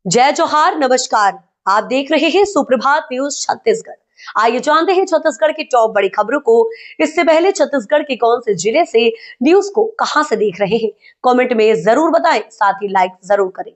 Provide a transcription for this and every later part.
जय जोहार, नमस्कार। आप देख रहे हैं सुप्रभात न्यूज छत्तीसगढ़। आइए जानते हैं छत्तीसगढ़ की टॉप बड़ी खबरों को। इससे पहले छत्तीसगढ़ के कौन से जिले से न्यूज को कहां से देख रहे हैं, कमेंट में जरूर बताएं, साथ ही लाइक जरूर करें।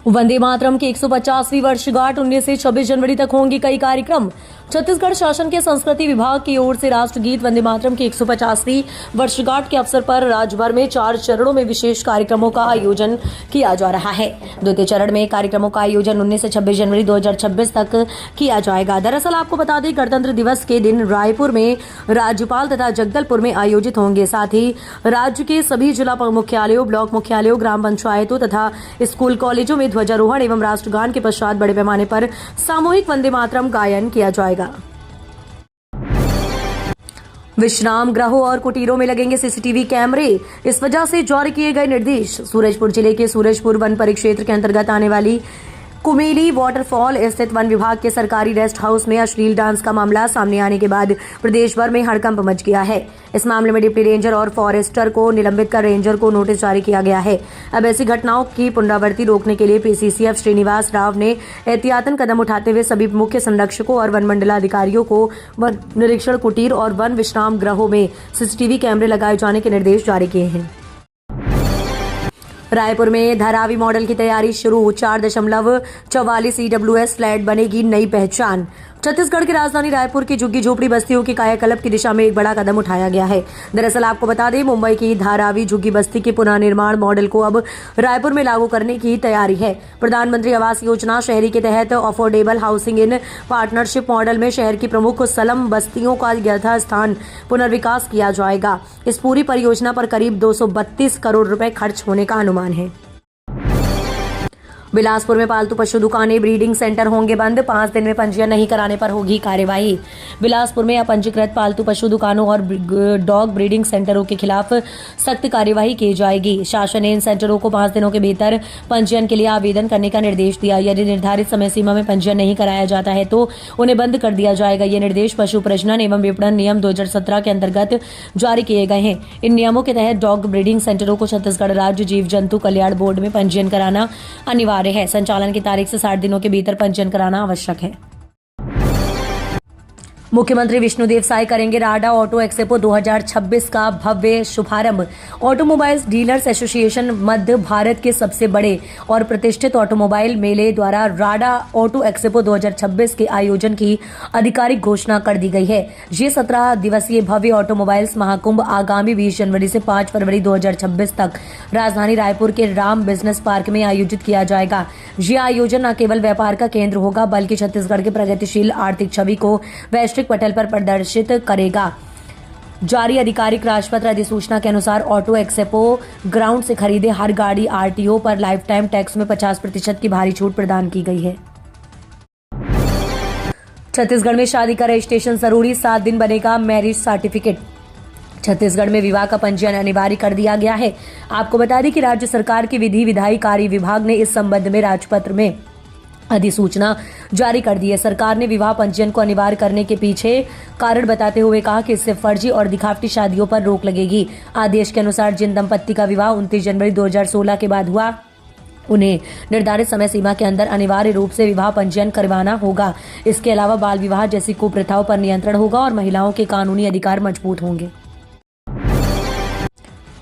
वंदे मातरम की 150वीं वर्षगांठ 19 से 26 जनवरी तक होंगे कई कार्यक्रम। छत्तीसगढ़ शासन के संस्कृति विभाग की ओर से राष्ट्रगीत वंदे मातरम की 150वीं वर्षगांठ के अवसर पर राज्य भर में 4 चरणों में विशेष कार्यक्रमों का आयोजन किया जा रहा है। द्वितीय चरण में कार्यक्रमों का आयोजन 19 से 26 जनवरी 2026 तक किया जाएगा। दरअसल आपको बता दें, गणतंत्र दिवस के दिन रायपुर में, राज्यपाल तथा जगदलपुर में आयोजित होंगे। साथ ही राज्य के सभी जिला मुख्यालयों, ब्लॉक मुख्यालयों, ग्राम पंचायतों तथा स्कूल कॉलेजों में ध्वजारोहण एवं राष्ट्रगान के पश्चात बड़े पैमाने पर सामूहिक वंदे मातरम गायन किया जाएगा। विश्राम गृहों और कुटीरों में लगेंगे सीसीटीवी कैमरे। इस वजह से जारी किए गए निर्देश। सूरजपुर जिले के सूरजपुर वन परिक्षेत्र के अंतर्गत आने वाली कुमेली वाटरफॉल स्थित वन विभाग के सरकारी रेस्ट हाउस में अश्लील डांस का मामला सामने आने के बाद प्रदेश भर में हड़कंप मच गया है। इस मामले में डिप्टी रेंजर और फॉरेस्टर को निलंबित कर रेंजर को नोटिस जारी किया गया है। अब ऐसी घटनाओं की पुनरावृत्ति रोकने के लिए पीसीसीएफ श्रीनिवास राव ने एहतियातन कदम उठाते हुए सभी मुख्य संरक्षकों और वन मंडलाधिकारियों को वन निरीक्षण कुटीर और वन विश्राम गृहों में सीसीटीवी कैमरे लगाए जाने के निर्देश जारी किए हैं। रायपुर में धारावी मॉडल की तैयारी शुरू। 4.44 EWS फ्लैट बनेगी नई पहचान। छत्तीसगढ़ की राजधानी रायपुर की झुग्गी झोपड़ी बस्तियों की कायाकल्प की दिशा में एक बड़ा कदम उठाया गया है। दरअसल आपको बता दें, मुंबई की धारावी झुग्गी बस्ती के पुनः निर्माण मॉडल को अब रायपुर में लागू करने की तैयारी है। प्रधानमंत्री आवास योजना शहरी के तहत affordable housing in partnership model में शहर की प्रमुख स्लम बस्तियों का यथास्थान पुनर्विकास किया जाएगा। इस पूरी परियोजना पर करीब 232 करोड़ रुपए खर्च होने का अनुमान है। बिलासपुर में पालतू पशु दुकानें, ब्रीडिंग सेंटर होंगे बंद। 5 दिन में पंजीयन नहीं कराने पर होगी कार्यवाही। बिलासपुर में अपंजीकृत पालतू पशु दुकानों और डॉग ब्रीडिंग सेंटरों के खिलाफ सख्त कार्यवाही की जाएगी। शासन ने इन सेंटरों को 5 दिनों के भीतर पंजीयन के लिए आवेदन करने का निर्देश दिया। यदि निर्धारित समय सीमा में पंजीयन नहीं कराया जाता है तो उन्हें बंद कर दिया जाएगा। ये निर्देश पशु प्रजनन एवं विपणन नियम 2017 के अंतर्गत जारी किए गए हैं। इन नियमों के तहत डॉग ब्रीडिंग सेंटरों को छत्तीसगढ़ राज्य जीव जंतु कल्याण बोर्ड में पंजीयन कराना अनिवार्य है। संचालन की तारीख से 60 दिनों के भीतर पंजीयन कराना आवश्यक है। मुख्यमंत्री विष्णुदेव साय करेंगे राडा ऑटो एक्सपो 2026 का भव्य शुभारंभ। ऑटोमोबाइल्स डीलर्स एसोसिएशन मध्य भारत के सबसे बड़े और प्रतिष्ठित ऑटोमोबाइल मेले द्वारा राडा ऑटो एक्सपो 2026 के आयोजन की आधिकारिक घोषणा कर दी गई है। ये 17 दिवसीय भव्य ऑटोमोबाइल्स महाकुंभ आगामी 20 जनवरी से 5 फरवरी 2026 तक राजधानी रायपुर के राम बिजनेस पार्क में आयोजित किया जाएगा। ये आयोजन न केवल व्यापार का केंद्र होगा बल्कि छत्तीसगढ़ के प्रगतिशील आर्थिक छवि को वैश्विक पटल पर प्रदर्शित करेगा। जारी आधिकारिक राजपत्र अधिसूचना के अनुसार ऑटो एक्सपो ग्राउंड से खरीदे हर गाड़ी आरटीओ पर लाइफ टाइम टैक्स में 50% की भारी छूट प्रदान की गई है। छत्तीसगढ़ में शादी का रजिस्ट्रेशन जरूरी, 7 दिन बनेगा मैरिज सर्टिफिकेट। छत्तीसगढ़ में विवाह का पंजीयन अनिवार्य कर दिया गया है। आपको बता दें कि राज्य सरकार के विधि विधायी कार्य विभाग ने इस संबंध में राजपत्र में अधिसूचना जारी कर दी है। सरकार ने विवाह पंजीयन को अनिवार्य करने के पीछे कारण बताते हुए कहा कि इससे फर्जी और दिखावटी शादियों पर रोक लगेगी। आदेश के अनुसार जिन दंपत्ति का विवाह 29 जनवरी 2016 के बाद हुआ, उन्हें निर्धारित समय सीमा के अंदर अनिवार्य रूप से विवाह पंजीयन करवाना होगा। इसके अलावा बाल विवाह जैसी कुप्रथाओं पर नियंत्रण होगा और महिलाओं के कानूनी अधिकार मजबूत होंगे।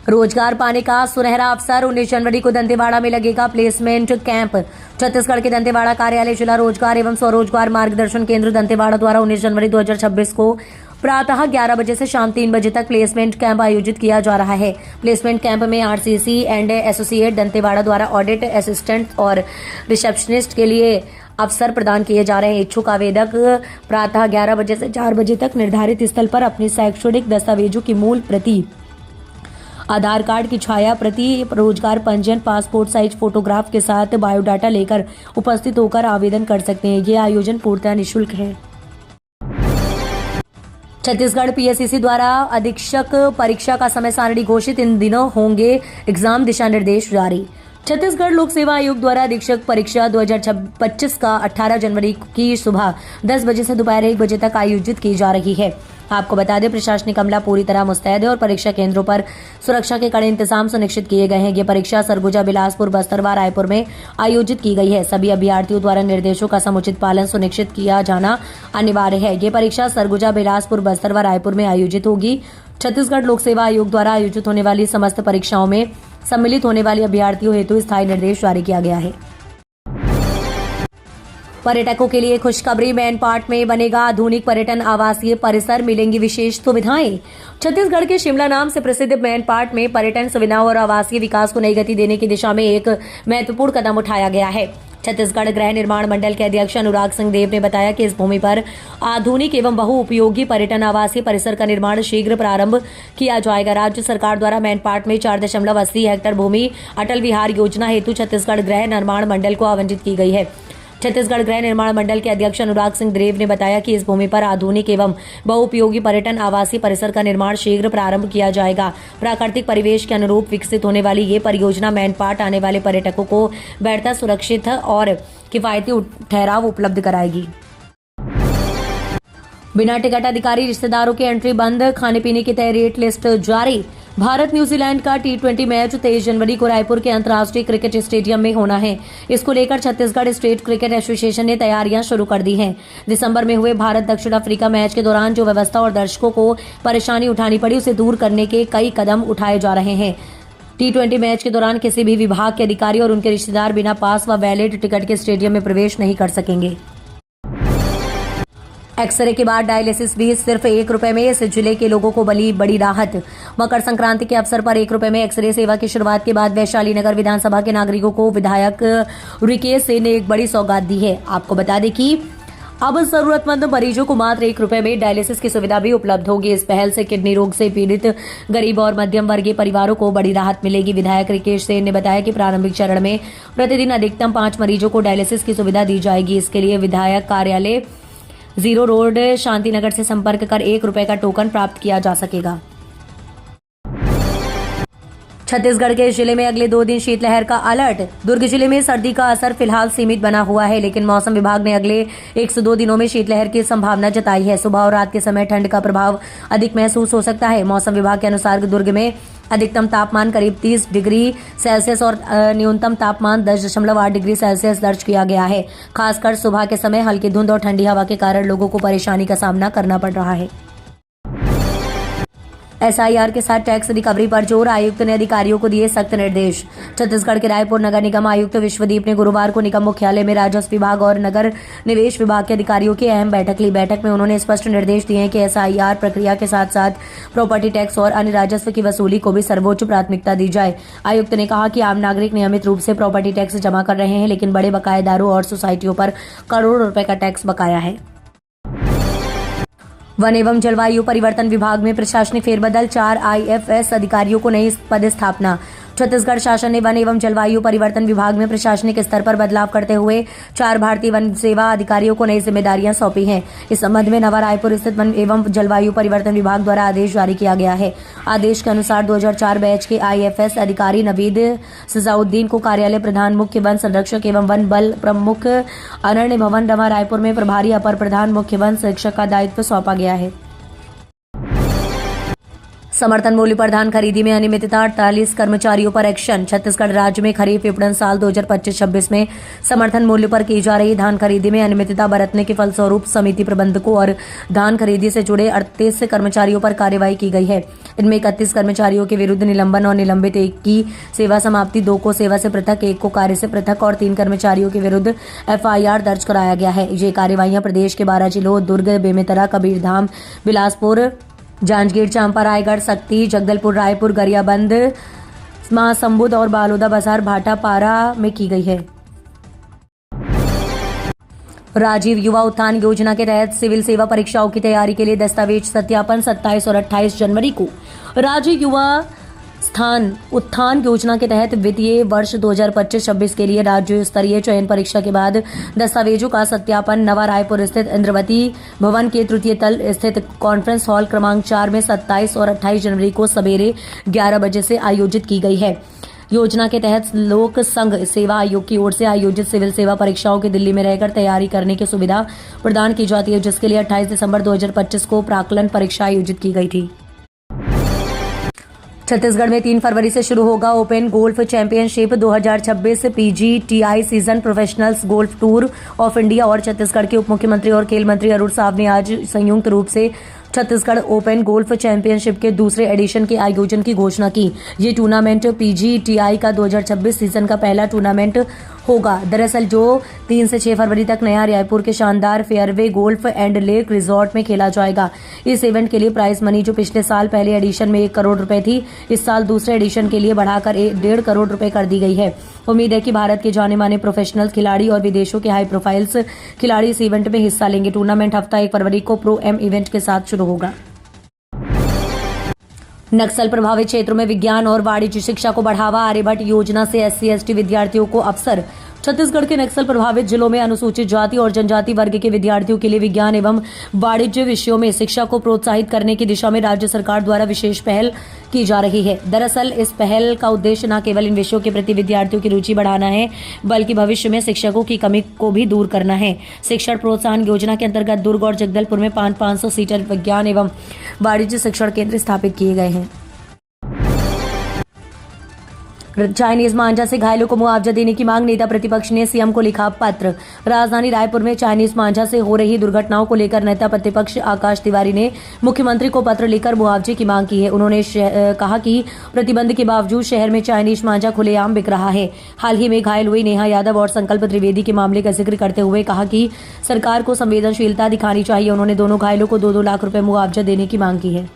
रोजगार पाने का सुनहरा अवसर। 19 जनवरी को दंतेवाड़ा में लगेगा प्लेसमेंट कैंप। छत्तीसगढ़ के दंतेवाड़ा कार्यालय जिला रोजगार एवं स्वरोजगार मार्गदर्शन केंद्र दंतेवाड़ा द्वारा 19 जनवरी 2026 को प्रातः 11 बजे से शाम 3 बजे तक प्लेसमेंट कैंप आयोजित किया जा रहा है। प्लेसमेंट कैंप में आरसीसी एंड एसोसिएट दंतेवाड़ा द्वारा ऑडिट असिस्टेंट और रिसेप्शनिस्ट के लिए अवसर प्रदान किए जा रहे हैं। इच्छुक आवेदक प्रातः 11 बजे से 4 बजे तक निर्धारित स्थल पर अपनी शैक्षणिक दस्तावेजों की मूल प्रति, आधार कार्ड की छाया प्रति, रोजगार पंजीयन, पासपोर्ट साइज फोटोग्राफ के साथ बायोडाटा लेकर उपस्थित होकर आवेदन कर सकते हैं। ये आयोजन पूर्णतः निःशुल्क है। छत्तीसगढ़ पीएससीसी द्वारा अधीक्षक परीक्षा का समय सारणी घोषित। इन दिनों होंगे एग्जाम, दिशा निर्देश जारी। छत्तीसगढ़ लोक सेवा आयोग द्वारा अधीक्षक परीक्षा 2025 का 18 जनवरी की सुबह 10 बजे से दोपहर 1 बजे तक आयोजित की जा रही है। आपको बता दें, प्रशासनिक अमला पूरी तरह मुस्तैद है और परीक्षा केंद्रों पर सुरक्षा के कड़े इंतजाम सुनिश्चित किए गए हैं। ये परीक्षा सरगुजा, बिलासपुर, बस्तर व रायपुर में आयोजित की गई है। सभी अभ्यर्थियों द्वारा निर्देशों का समुचित पालन सुनिश्चित किया जाना अनिवार्य है। ये परीक्षा सरगुजा, बिलासपुर, बस्तर व रायपुर में आयोजित होगी। छत्तीसगढ़ लोक सेवा आयोग द्वारा आयोजित होने वाली समस्त परीक्षाओं में सम्मिलित होने वाले अभ्यर्थियों हेतु स्थायी निर्देश जारी किया गया है। पर्यटकों के लिए खुशखबरी, मैनपाट में बनेगा आधुनिक पर्यटन आवासीय परिसर, मिलेंगी विशेष सुविधाएं। छत्तीसगढ़ के शिमला नाम से प्रसिद्ध मैनपाट में पर्यटन सुविधाओं और आवासीय विकास को नई गति देने की दिशा में एक महत्वपूर्ण कदम उठाया गया है। छत्तीसगढ़ गृह निर्माण मंडल के अध्यक्ष अनुराग सिंह देव ने बताया कि इस भूमि पर आधुनिक एवं बहुउपयोगी पर्यटन आवासीय परिसर का निर्माण शीघ्र प्रारंभ किया जाएगा। राज्य सरकार द्वारा मैनपाट में 4.80 हेक्टेयर भूमि अटल विहार योजना हेतु छत्तीसगढ़ गृह निर्माण मंडल को आवंटित की गई है। छत्तीसगढ़ गृह निर्माण मंडल के अध्यक्ष अनुराग सिंह देव ने बताया कि इस भूमि पर आधुनिक एवं बहुउपयोगी पर्यटन आवासीय परिसर का निर्माण शीघ्र प्रारंभ किया जाएगा। प्राकृतिक परिवेश के अनुरूप विकसित होने वाली ये परियोजना मैनपाट आने वाले पर्यटकों को बेहतर, सुरक्षित और किफायती ठहराव उपलब्ध कराएगी। बिना टिकट अधिकारी रिश्तेदारों की एंट्री बंद, खाने पीने की तय रेट लिस्ट जारी। भारत न्यूजीलैंड का T20 मैच 23 जनवरी को रायपुर के अंतर्राष्ट्रीय क्रिकेट स्टेडियम में होना है। इसको लेकर छत्तीसगढ़ स्टेट क्रिकेट एसोसिएशन ने तैयारियां शुरू कर दी हैं। दिसंबर में हुए भारत दक्षिण अफ्रीका मैच के दौरान जो व्यवस्था और दर्शकों को परेशानी उठानी पड़ी, उसे दूर करने के कई कदम उठाए जा रहे हैं। T20 मैच के दौरान किसी भी विभाग के अधिकारी और उनके रिश्तेदार बिना पास व वैलिड टिकट के स्टेडियम में प्रवेश नहीं कर सकेंगे। एक्सरे के बाद डायलिसिस भी सिर्फ 1 रुपए में, इस जिले के लोगों को बड़ी राहत। मकर संक्रांति के अवसर पर 1 रुपए में एक्सरे सेवा की शुरुआत के बाद वैशाली नगर विधानसभा के नागरिकों को विधायक रिकेश सिंह ने एक बड़ी सौगात दी है। आपको बता दें कि अब जरूरतमंद मरीजों को मात्र 1 रुपए में डायलिसिस की सुविधा भी उपलब्ध होगी। इस पहल से किडनी रोग से पीड़ित गरीब और मध्यम वर्गीय परिवारों को बड़ी राहत मिलेगी। विधायक रिकेश सिंह ने बताया कि प्रारंभिक चरण में प्रतिदिन अधिकतम 5 मरीजों को डायलिसिस की सुविधा दी जाएगी। इसके लिए विधायक कार्यालय 0 रोड शांतिनगर से संपर्क कर 1 रुपए का टोकन प्राप्त किया जा सकेगा। छत्तीसगढ़ के जिले में अगले 2 दिन शीतलहर का अलर्ट। दुर्ग जिले में सर्दी का असर फिलहाल सीमित बना हुआ है, लेकिन मौसम विभाग ने अगले 1 से 2 दिनों में शीतलहर की संभावना जताई है। सुबह और रात के समय ठंड का प्रभाव अधिक महसूस हो सकता है। मौसम विभाग के अनुसार दुर्ग में अधिकतम तापमान करीब 30 डिग्री सेल्सियस और न्यूनतम तापमान 10.8 डिग्री सेल्सियस दर्ज किया गया है। खासकर सुबह के समय हल्की धुंध और ठंडी हवा के कारण लोगों को परेशानी का सामना करना पड़ रहा है। SIR के साथ टैक्स रिकवरी पर जोर, आयुक्त ने अधिकारियों को दिए सख्त निर्देश। छत्तीसगढ़ के रायपुर नगर निगम आयुक्त विश्वदीप ने गुरुवार को निगम मुख्यालय में राजस्व विभाग और नगर निवेश विभाग के अधिकारियों की अहम बैठक ली। बैठक में उन्होंने स्पष्ट निर्देश दिए हैं कि SIR प्रक्रिया के साथ साथ प्रॉपर्टी टैक्स और अन्य राजस्व की वसूली को भी सर्वोच्च प्राथमिकता दी जाए। आयुक्त ने कहा कि आम नागरिक नियमित रूप से प्रॉपर्टी टैक्स जमा कर रहे हैं, लेकिन बड़े बकायेदारों और सोसाइटियों पर करोड़ों रुपए का टैक्स बकाया है। वन एवं जलवायु परिवर्तन विभाग में प्रशासनिक फेरबदल, 4 IFS अधिकारियों को नई पदस्थापना। छत्तीसगढ़ शासन ने वन एवं जलवायु परिवर्तन विभाग में प्रशासनिक स्तर पर बदलाव करते हुए 4 भारतीय वन सेवा अधिकारियों को नई जिम्मेदारियां सौंपी हैं। इस संबंध में नवा रायपुर स्थित वन एवं जलवायु परिवर्तन विभाग द्वारा आदेश जारी किया गया है। आदेश के अनुसार 2004 बैच के IFS अधिकारी नवीद सजाउद्दीन को कार्यालय प्रधान मुख्य वन संरक्षक एवं वन बल प्रमुख अरण्य भवन नवा रायपुर में प्रभारी अपर प्रधान मुख्य वन संरक्षक का दायित्व सौंपा गया है। समर्थन मूल्य पर धान खरीदी में अनियमितता, 48 कर्मचारियों पर एक्शन। छत्तीसगढ़ राज्य में खरीफ विपणन साल 2025-26 में समर्थन मूल्य पर की जा रही धान खरीदी में अनियमितता बरतने के फलस्वरूप समिति प्रबंधकों और धान खरीदी से जुड़े 38 कर्मचारियों पर कार्रवाई की गई है। इनमें 31 कर्मचारियों के विरुद्ध निलंबन और निलंबित, 1 की सेवा समाप्ति, 2 को सेवा से पृथक, 1 को कार्य से पृथक और 3 कर्मचारियों के विरुद्ध FIR दर्ज कराया गया है। ये कार्यवाहियां प्रदेश के 12 जिलों दुर्ग, बेमेतरा, कबीरधाम, बिलासपुर, जांजगीर चांपा, रायगढ़, सक्ती, जगदलपुर, रायपुर, गरियाबंद, महासमुंद और बालोदा बाजार, भाटापारा में की गई है। राजीव युवा उत्थान योजना के तहत सिविल सेवा परीक्षाओं की तैयारी के लिए दस्तावेज सत्यापन 27 और 28 जनवरी को राजीव युवा उत्थान योजना के तहत वित्तीय वर्ष 2025-26 के लिए राज्य स्तरीय चयन परीक्षा के बाद दस्तावेजों का सत्यापन नवा रायपुर स्थित इंद्रवती भवन के तृतीय तल स्थित कॉन्फ्रेंस हॉल क्रमांक 4 में 27 और 28 जनवरी को सवेरे 11 बजे से आयोजित की गई है। योजना के तहत लोक संघ सेवा आयोग की ओर से आयोजित सिविल सेवा परीक्षाओं की दिल्ली में रहकर तैयारी करने की सुविधा प्रदान की जाती है, जिसके लिए 28 दिसंबर 2025 को प्राक्कलन परीक्षा आयोजित की गई थी। छत्तीसगढ़ में 3 फरवरी से शुरू होगा open golf championship 2026 PGTI season professionals golf tour of India और छत्तीसगढ़ के उप मुख्यमंत्री और खेल मंत्री अरुण साव ने आज संयुक्त रूप से छत्तीसगढ़ ओपन गोल्फ चैंपियनशिप के दूसरे एडिशन के आयोजन की घोषणा की। ये टूर्नामेंट PGTI का 2026 सीजन का पहला टूर्नामेंट होगा। दरअसल जो 3 से 6 फरवरी तक नया रायपुर के शानदार fairway golf and lake resort में खेला जाएगा। इस इवेंट के लिए प्राइज मनी जो पिछले साल पहले एडिशन में 1 करोड़ रुपए थी, इस साल दूसरे एडिशन के लिए बढ़ाकर 1.5 करोड़ रुपए कर दी गई है। उम्मीद है कि भारत के जाने माने प्रोफेशनल खिलाड़ी और विदेशों के हाई प्रोफाइल्स खिलाड़ी इस इवेंट में हिस्सा लेंगे। टूर्नामेंट हफ्ता 1 फरवरी को प्रो एम इवेंट के साथ शुरू होगा। नक्सल प्रभावित क्षेत्रों में विज्ञान और वाणिज्य शिक्षा को बढ़ावा, आर्यभट्ट योजना से SC/ST विद्यार्थियों को अवसर। छत्तीसगढ़ के नक्सल प्रभावित जिलों में अनुसूचित जाति और जनजाति वर्ग के विद्यार्थियों के लिए विज्ञान एवं वाणिज्य विषयों में शिक्षा को प्रोत्साहित करने की दिशा में राज्य सरकार द्वारा विशेष पहल की जा रही है। दरअसल इस पहल का उद्देश्य न केवल इन विषयों के प्रति विद्यार्थियों की रुचि बढ़ाना है, बल्कि भविष्य में शिक्षकों की कमी को भी दूर करना है। शिक्षण प्रोत्साहन योजना के अंतर्गत दुर्ग और जगदलपुर में 500 सीटर विज्ञान एवं वाणिज्य शिक्षण केंद्र स्थापित किए गए हैं। चाइनीज मांझा से घायलों को मुआवजा देने की मांग, नेता प्रतिपक्ष ने सीएम को लिखा पत्र। राजधानी रायपुर में चाइनीज मांझा से हो रही दुर्घटनाओं को लेकर नेता प्रतिपक्ष आकाश तिवारी ने मुख्यमंत्री को पत्र लिखकर मुआवजे की मांग की है। उन्होंने कहा कि प्रतिबंध के बावजूद शहर में चाइनीज मांझा खुलेआम बिक रहा है। हाल ही में घायल हुई नेहा यादव और संकल्प त्रिवेदी के मामले का जिक्र करते हुए कहा कि सरकार को संवेदनशीलता दिखानी चाहिए। उन्होंने दोनों घायलों को 2-2 लाख रुपए मुआवजा देने की मांग की है।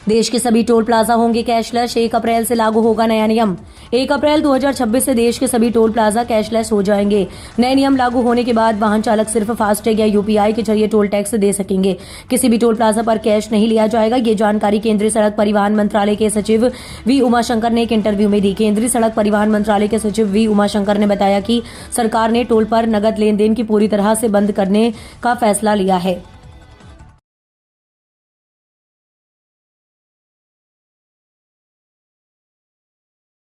देश के सभी टोल प्लाजा होंगे कैशलेस, 1 अप्रैल से लागू होगा नया नियम। 1 अप्रैल 2026 से देश के सभी टोल प्लाजा कैशलेस हो जाएंगे। नए नियम लागू होने के बाद वाहन चालक सिर्फ फास्टैग या UPI के जरिए टोल टैक्स दे सकेंगे। किसी भी टोल प्लाजा पर कैश नहीं लिया जाएगा। ये जानकारी केंद्रीय सड़क परिवहन मंत्रालय के सचिव V उमाशंकर ने एक इंटरव्यू में दी। केंद्रीय सड़क परिवहन मंत्रालय के सचिव V उमाशंकर ने बताया कि सरकार ने टोल पर नगद लेन देन की पूरी तरह से बंद करने का फैसला लिया है।